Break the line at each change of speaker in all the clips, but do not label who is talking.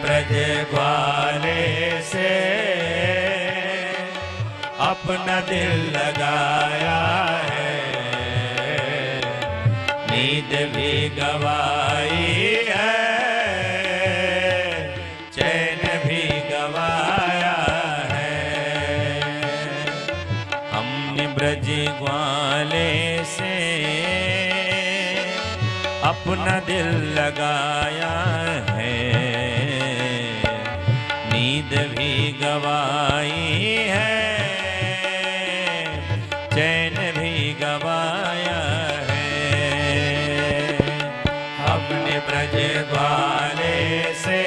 ब्रज ग्वाले से अपना दिल लगाया है, नींद भी गवाई है, चैन भी गवाया है। हमने ब्रज ग्वाले से अपना दिल लगाया है, नींद भी गवाई है, चैन भी गवाया है। हमने ब्रज ग्वाले से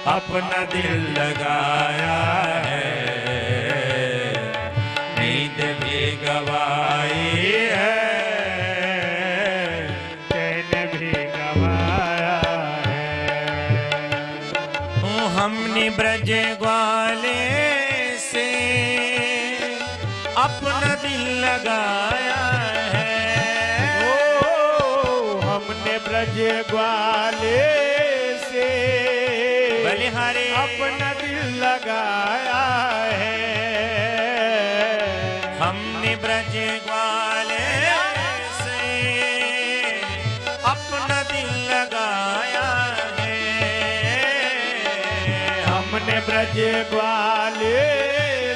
अपना दिल लगाया है, नींद भी गवाई है, हमने ब्रज ग्वाले से अपना दिल लगाया है।
ओ हमने ब्रज ग्वाले से
बलिहारी
अपना दिल लगाया है।
हमने ब्रज ग्वाले से अपना दिल लगाया,
हमने ब्रज ग्वाले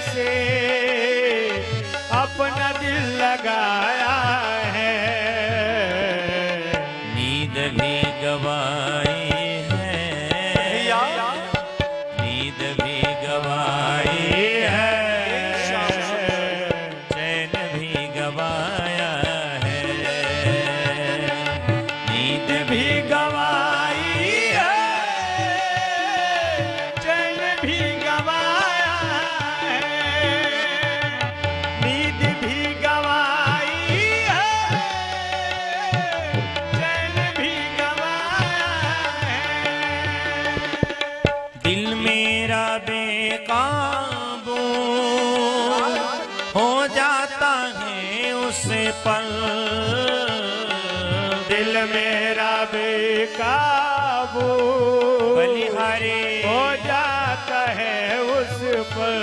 से अपना दिल लगाया है,
नींद भी गवाई है, नींद भी गवाई है, चैन भी गवाया है, नींद भी
गवाई है, चैन भी गवाया है, नींद भी गवाई है, चैन भी गवाया है।
दिल मेरा बेकाबू हो जाता है उस पल,
दिल मेरा बेकाबू
बलिहारी
हो जाता है उस पर,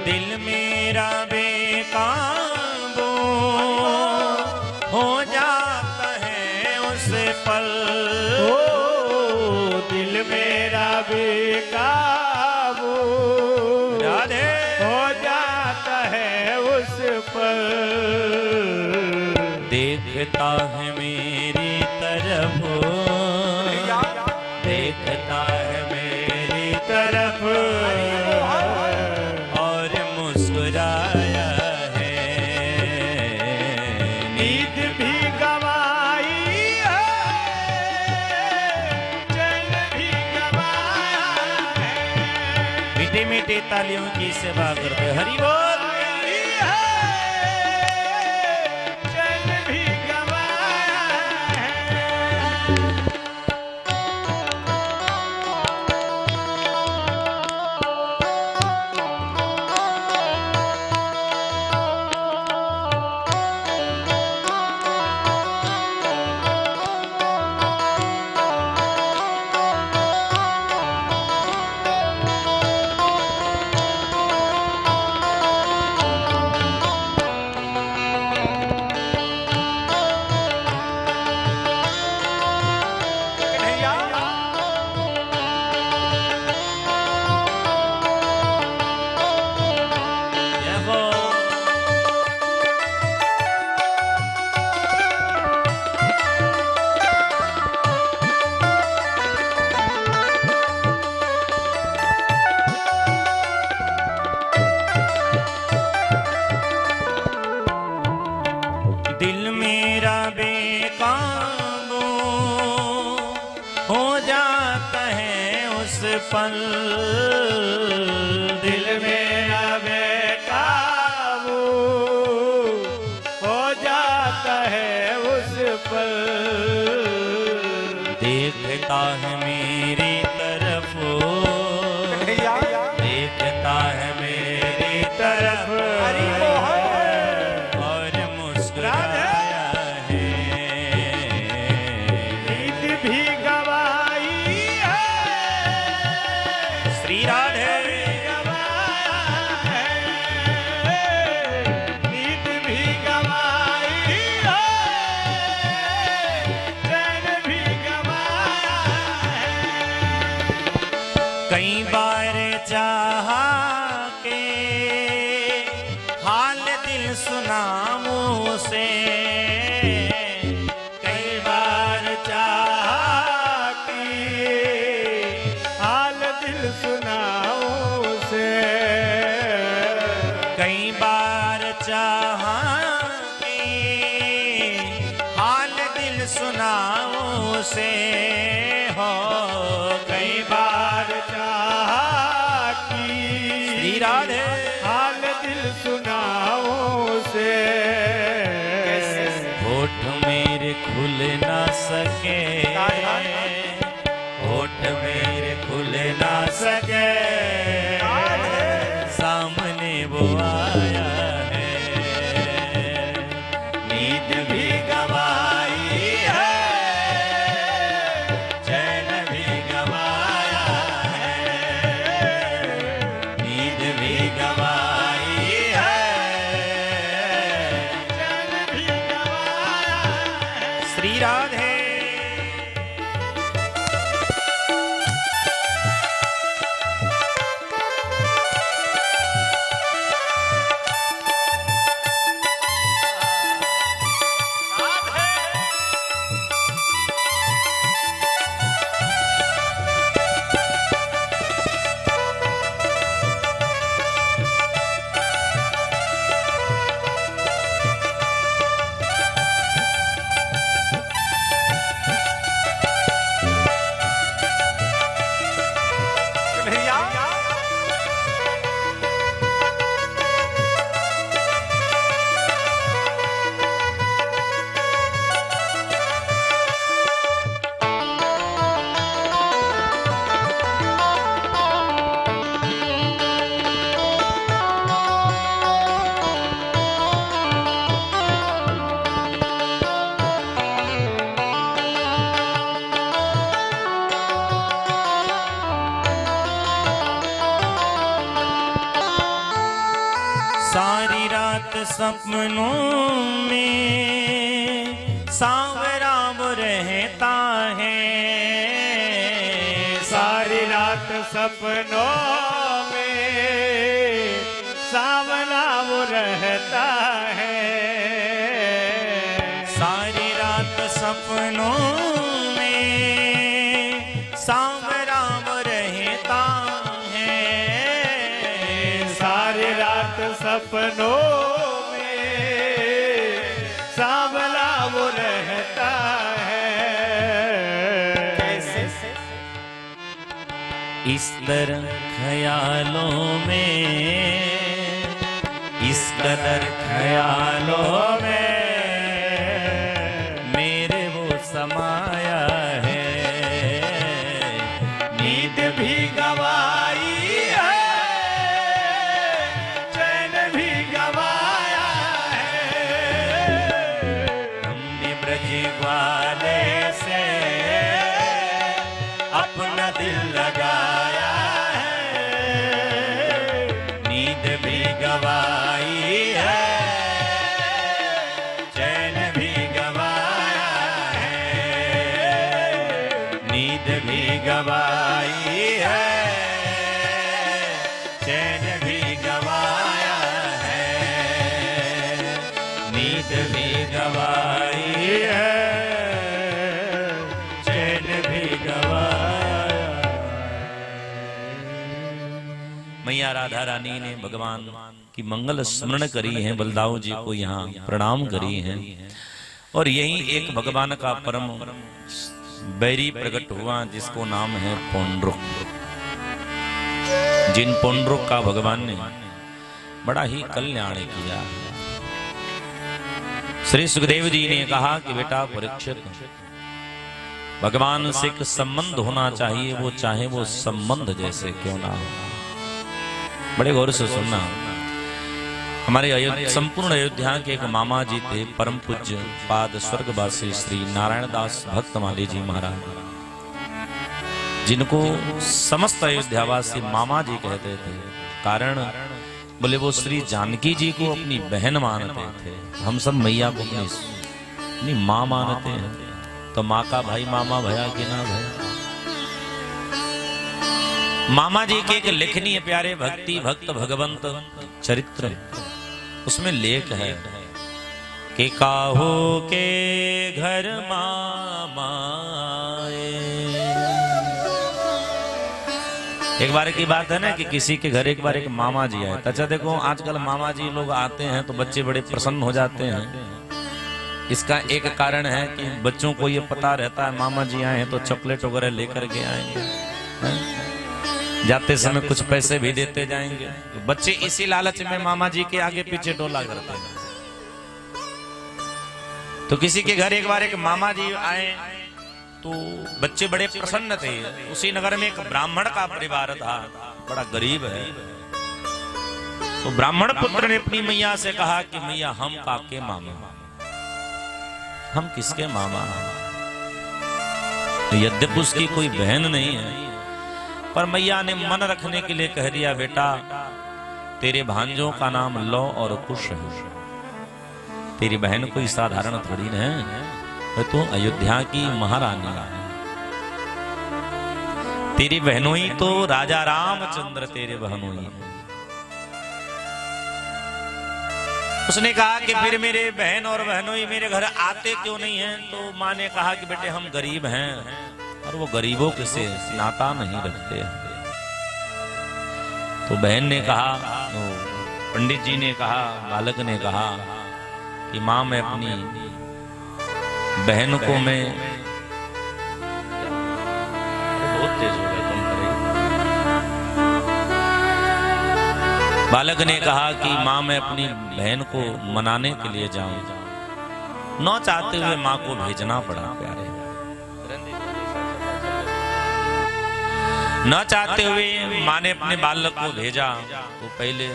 दिल मेरा बेकाबू हो जाता है उस पल,
ओ दिल मेरा बेकाबू
राधे
हो जाता है उस पर,
देखता है मेरी तरफ, देखता है मेरी तरफ और मुस्कुराया है,
नींद भी गवाई है, चैन भी गवाया है,
मीठी मीठी तालियों की सेवा करते हरि बोल।
चैन भी गवाया है।
दिल मेरा बेकाबू हो जाता है उस पल,
दिल मेरा बेकाबू हो जाता है उस पर,
देखता है मेरी तरफ, देखता है मेरी तरफ और मुस्कुराया है,
नींद भी
कई बार चाहा के हाल दिल सुनाऊं से,
कई बार चाहा कि हाल दिल सुनाऊं से,
कई बार चाहा के हाल दिल सुनाऊं से हो,
कई बार चाहा कि
श्री राधे
हाल दिल सुनाऊं से,
होठ मेरे खुल ना सके, होठ मेरे खुल ना सके, सामने वो आया है, नींद भी गवाई है, चैन भी गवाया है, नींद भी गवाई है,
चैन भी गवाया है।
श्री राधे सारी रात सपनों में सांवरा वो रहता है,
सारी रात सपनों में सावला वो रहता है,
सारी रात सपनों में सांवरा वो रहता है,
सारी रात सपनों में सावला वो रहता है।
कैसे इस तरह ख्यालों में, इस कदर ख्यालों में मेरे वो समाया है, नींद भी गवाई है,
चैन भी गवाया है।
हमने ब्रज वाले से अपना दिल लगाया है, नींद भी गवाई है, चैन भी गवाया है, नींद भी गवाई है, चैन भी गवाया है, नींद भी गवाई है, चैन भी गवाया। मैया राधा रानी ने भगवान की मंगल स्मरण करी है, बलदाऊ जी को यहाँ प्रणाम करी है, और यही एक भगवान का परम बैरी प्रकट हुआ जिसको नाम है पौंड्रुक। जिन पौंड्रुक का भगवान ने बड़ा ही कल्याण किया। श्री सुखदेव जी ने कहा कि बेटा परीक्षित, भगवान से एक संबंध होना चाहिए, वो चाहे वो संबंध जैसे क्यों ना हो। बड़े गौर से सुनना, हमारे संपूर्ण अयोध्या के एक मामा जी थे, परम पूज्य पाद स्वर्गवासी श्री नारायण दास भक्तमाली जी महाराज, जिनको समस्त अयोध्यावासी मामा जी कहते थे। कारण बोले वो श्री जानकी जी को अपनी बहन मानते थे, हम सब मैया को अपनी माँ मानते हैं। तो माँ का भाई मामा भया कि ना भया। मामा जी के एक लेखनीय प्यारे भक्ति भक्त भगवंत चरित्र, उसमें लेख है कि काहो के घर मामा आए। एक बार की बात है ना कि किसी के घर एक बार एक मामा जी आए। अच्छा देखो, आजकल मामा जी लोग आते हैं तो बच्चे बड़े प्रसन्न हो जाते हैं। इसका एक कारण है कि बच्चों को ये पता रहता है मामा जी आए हैं तो चॉकलेट वगैरह लेकर के आएंगे, जाते समय कुछ पैसे भी देते जाएंगे। तो बच्चे इसी लालच में मामा जी के आगे पीछे डोला करते हैं। तो किसी के घर एक बार एक मामा जी आए तो बच्चे बड़े प्रसन्न थे। उसी नगर में एक ब्राह्मण का परिवार था, बड़ा गरीब है। तो ब्राह्मण पुत्र ने अपनी मैया से कहा कि मैया हम काके मामा, हम किसके मामा। यद्यपि उसकी कोई बहन नहीं है, पर मैया ने मन रखने के लिए कह दिया, बेटा तेरे भांजों का नाम लौ और कुश है, तेरी बहन कोई साधारण थोड़ी न है, तो अयोध्या की महारानी है। तेरी बहनोई तो राजा रामचंद्र तेरे बहनोई। उसने कहा कि फिर मेरे बहन और बहनोई मेरे घर आते क्यों नहीं हैं? तो माँ ने कहा कि बेटे हम गरीब हैं और वो गरीबों के से नाता नहीं रखते हैं। तो बहन ने कहा, पंडित जी ने कहा, बालक ने कहा कि माँ मैं अपनी बहन को मैं बहुत तेज हो गया, कम करेगी। बालक ने कहा कि माँ मैं अपनी बहन को मनाने के लिए जाऊं। न चाहते हुए माँ को भेजना पड़ा प्यारे, न चाहते हुए माँ ने अपने बालक को भेजा। तो पहले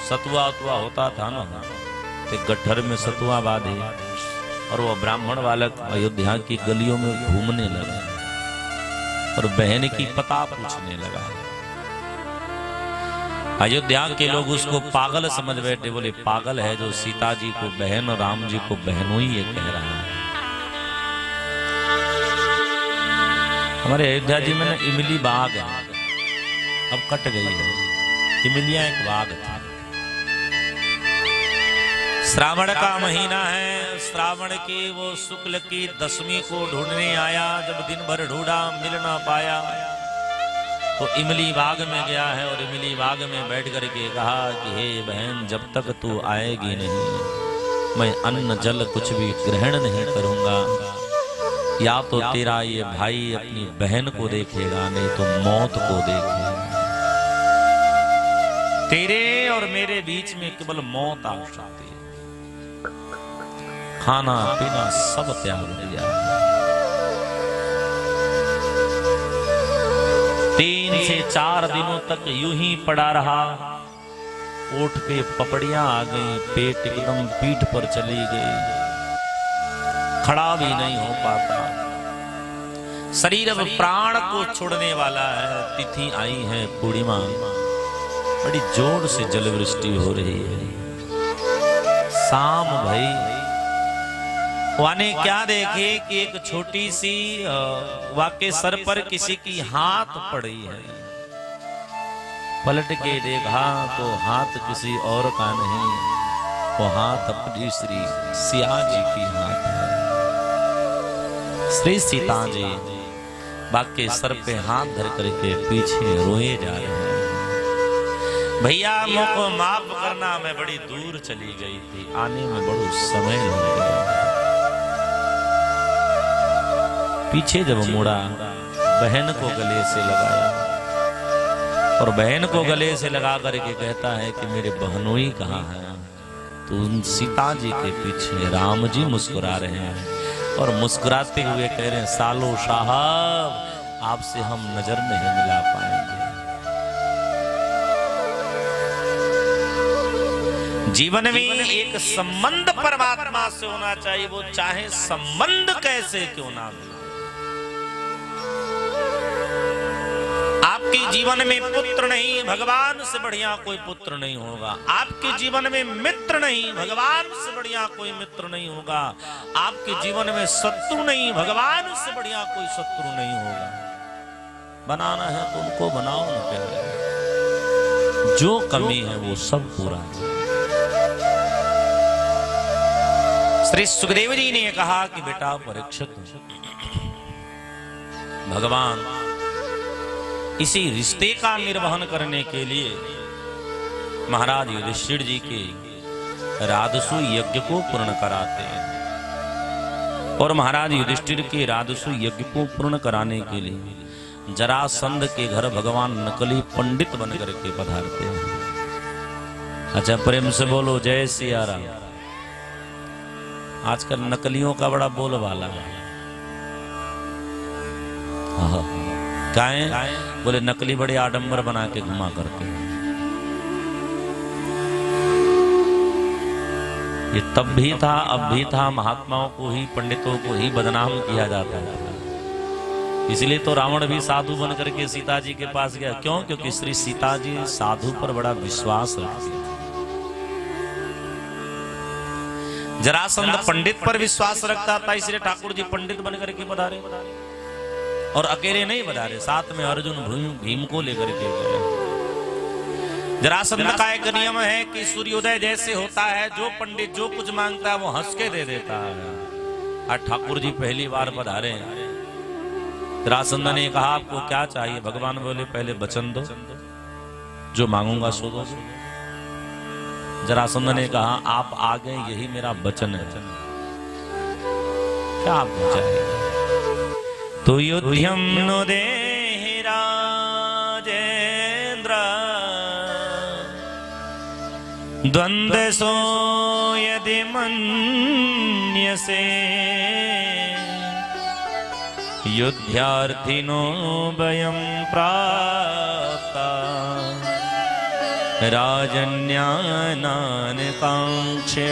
सतुआ उतुआ होता था ना, तो गट्ठर में सतुआ बांधे और वो ब्राह्मण बालक अयोध्या की गलियों में घूमने लगा और बहन की पता पूछने लगा। अयोध्या के लोग उसको पागल समझ बैठे, बोले पागल है जो सीता जी को बहन और राम जी को बहनोई ये कह रहा है। हमारे अयोध्या जी में ना इमली बाग है, अब कट गई है। इमलिया एक बाग था। श्रावण का महीना है, श्रावण की वो शुक्ल की दशमी को ढूंढने आया। जब दिन भर ढूंढा मिल ना पाया तो इमली बाग में गया है और इमली बाग में बैठ करके कहा कि हे बहन, जब तक तू आएगी नहीं मैं अन्न जल कुछ भी ग्रहण नहीं करूंगा। या तो तेरा ये भाई अपनी बहन को देखेगा, नहीं तो मौत को देखेगा। तेरे और मेरे बीच में केवल मौत आ सकती है। खाना पीना सब त्याग दिया। 3 से 4 दिनों तक यूं ही पड़ा रहा। ओठ पे पपड़ियां आ गई, पेट एकदम पीठ पर चली गई, खड़ा भी नहीं हो पाता। शरीर अब प्राण को छोड़ने वाला है। तिथि आई है पूर्णिमा, बड़ी जोर से जलवृष्टि हो रही है। शाम भाई वाने क्या देखे कि एक छोटी सी वाके सर पर किसी की हाथ पड़ी है। पलट के देखा तो हाथ किसी और का नहीं, वो हाथ अपनी श्री सिया जी की हाथ है। श्री सीता जी बाके सर पे हाथ धर करके पीछे रोए जा रहे हैं। भैया मुझको माफ करना, मैं बड़ी दूर चली गई थी, आने में बड़ा समय लग गया। पीछे जब मुड़ा बहन को गले से लगाया और बहन को गले से लगा करके कहता है कि मेरे बहनोई कहाँ है? तो उन सीता जी के पीछे राम जी मुस्कुरा रहे हैं और मुस्कुराते हुए कह रहे हैं, सालो साहब आपसे हम नजर नहीं मिला पाएंगे। जीवन में एक संबंध परमात्मा से होना चाहिए, वो चाहे संबंध कैसे क्यों ना मिले। आपके जीवन में पुत्र नहीं, भगवान से बढ़िया कोई पुत्र नहीं होगा। आपके जीवन में मित्र नहीं, भगवान से बढ़िया कोई मित्र नहीं होगा। आपके जीवन में शत्रु नहीं, भगवान से बढ़िया कोई शत्रु नहीं होगा। बनाना है तो उनको बनाओ ना प्यारे, जो कमी है वो सब पूरा है। श्री सुखदेव जी ने कहा कि बेटा परीक्षित, भगवान इसी रिश्ते का निर्वहन करने के लिए महाराज युधिष्ठिर जी के राजसु यज्ञ को पूर्ण कराते हैं। और महाराज युधिष्ठिर के राजसु यज्ञ को पूर्ण कराने के लिए जरासंध के घर भगवान नकली पंडित बनकर के पधारते हैं। अच्छा, प्रेम से बोलो जय सिया राम। आजकल नकलियों का बड़ा बोलबाला है। काहे? बोले नकली बड़े आडंबर बना के घुमा करते हैं। ये तब भी था, अब भी था। महात्माओं को ही, पंडितों को ही बदनाम किया जाता है। इसलिए तो रावण भी साधु बन करके सीता जी के पास गया। क्यों? क्योंकि श्री सीता जी साधु पर बड़ा विश्वास रखती है। जरासंध पंडित पर विश्वास रखता था, इसलिए ठाकुर जी पंडित बन करके पधारे। और अकेले नहीं पधारे, साथ में अर्जुन भीम को लेकर के गए। जरासंध का एक नियम है कि सूर्योदय जैसे होता है, जो पंडित जो कुछ मांगता है वो हंस के दे देता है। आज ठाकुर जी पहली बार पधारे। जरासंध ने कहा आपको क्या चाहिए? भगवान बोले पहले वचन दो, जो मांगूंगा सो दो। जरासंध ने कहा आप आ गए, यही मेरा वचन है। क्या आप चाहिए? तो युध्यम नो देहि राजेंद्र द्वंद्व सो यदि मन्यसे युद्धार्थिनो वयं प्राप्ता राजन्यानान कांक्षे